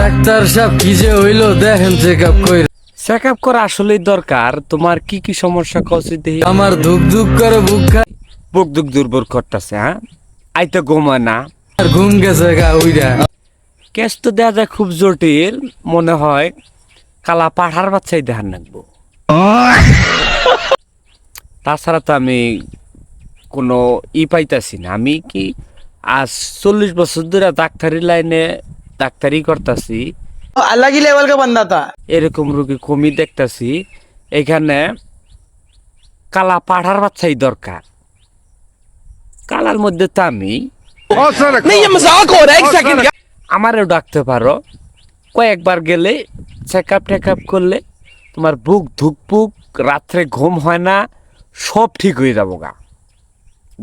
Doctor সাহেব কি যে হইলো দেখেন চেক আপ কইরা। চেক আপ করা আসলেই দরকার। তোমার কি কি সমস্যা কইছি দেখি। আমার ধুক ধুক করে বুক খায় বুক দুক দুর্বল করতেছে, হ্যাঁ আইতে ঘুমায় না। আর ঘুম গেছে গা উইরা। কেস তো দেখা যায় খুব জটিল, মনে হয় কালা পাঠার বাচ্চাই দেখান রাখবো। তাছাড়া তো আমি কোনো পাইতাছি না। আমি কি আজ 40 বছর ধরে ডাক্তারি লাইনে ডাক্তারি করতেছি, अलग ही लेवल का बंदा था। এরকম রোগী কমই দেখতাছি। এখানে কালা পাঠার বাচ্চাই দরকার। কালার মধ্যে তো আমি नहीं ये मजाक हो रहा है, एक सेकंड। আমারও ডাকতে পারো। কয়েকবার গেলে চেক আপ টেক আপ করলে তোমার বুক ধুকপুক, রাত্রে ঘুম হয় না, সব ঠিক হয়ে যাবো গা।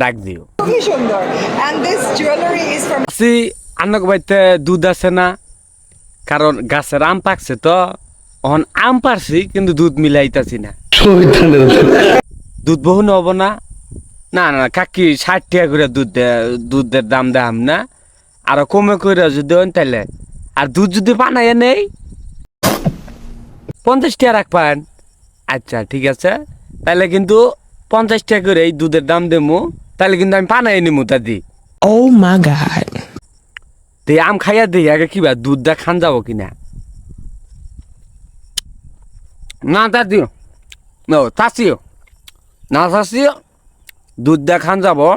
ডাক দিও। খুবই সুন্দর and this jewelry is from আসি আনক বাড়িতে দুধ আছে না, কারণ গাছের আম পাকছে তো। এখন আম পারছি কিন্তু দুধ মিলাইতাছি না। দুধ বহু হবো না। না না কাকি 60 টাকা করে দুধের দাম দেখাম না, আরো কমে করে যদি দেন তাইলে। আর দুধ যদি বানাইয়া নেই 50 টাকা রাখবেন। আচ্ছা ঠিক আছে, তাহলে কিন্তু 50 টাকা করে এই দুধের দাম দেবো। তাহলে কিন্তু আমি বানাই নিমু দাদি। Oh my god। আম খাইয়া দিই আগে কিবা দুধটা খান যাবো কিনা। না দাদিও নো চাষিও না চাষিও দুধটা খান যাবো।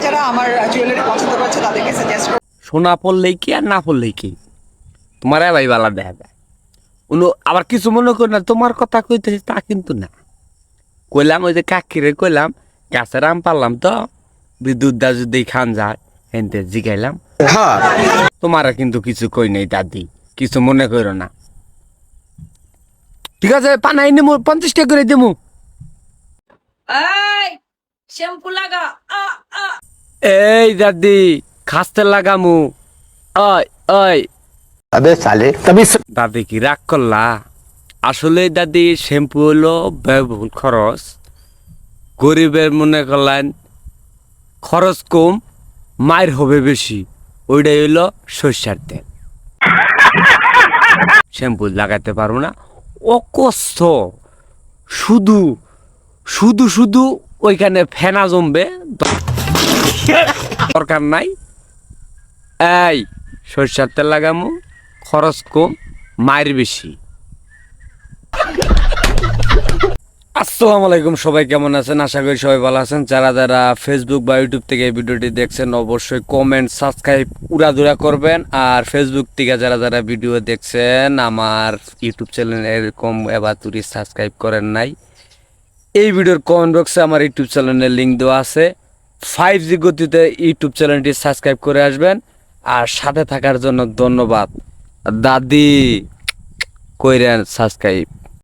যারা আমার জুয়েলারি পছন্দ করছে তাদেরকে সাজেস্ট সোনা পড়লেই কি আর না পড়লেই কি, তোমার ভাই বালা দেখা যায়। আবার কিছু মনে করি না, তোমার কথা কইতেছি তা কিন্তু না। কইলাম ওই যে কাকিরে কইলাম গাছের আম পারলাম তো, দুধটা যদি খান যায় হেনতে জিগাইলাম। তোমারা কিন্তু কিছু কই নাই দাদি, কিছু মনে করো না। ঠিক আছে পানাই নেবো, 50 টাকা করে দেবো। এই শ্যাম্পু লাগা এই দাদি খাস্তে লাগামু। ওই ওই अबे साले तभी দাদি কি রাগ করলা? আসলে দাদি শ্যাম্পু হলো ব্যয়বহুল খরচ। গরিবের মনে করলেন খরচ কম, মায়ের হবে বেশি। ওইটাই হইলো সর্ষের তেল। শ্যাম্পু লাগাতে পারবো না, অকষ্ট। শুধু শুধু শুধু ওইখানে ফেনা জমবে, দরকার নাই। এই সর্ষের তেল লাগামু, খরচ কম, মায়ের বেশি। আসসালামু আলাইকুম, সবাই কেমন আছেন? আশা করি সবাই ভালো আছেন। যারা যারা ফেসবুক বা ইউটিউব থেকে এই ভিডিওটি দেখছেন অবশ্যই কমেন্ট সাবস্ক্রাইব উড়াধুরা করবেন। আর ফেসবুক থেকে যারা যারা ভিডিও দেখছেন আমার ইউটিউব চ্যানেল এরকম এবার তুরি সাবস্ক্রাইব করেন নাই, এই ভিডিওর কমেন্ট বক্সে আমার ইউটিউব চ্যানেলের লিঙ্ক দেওয়া আছে। 5G গতিতে ইউটিউব চ্যানেলটি সাবস্ক্রাইব করে আসবেন। আর সাথে থাকার জন্য ধন্যবাদ। দাদি কইরেন সাবস্ক্রাইব।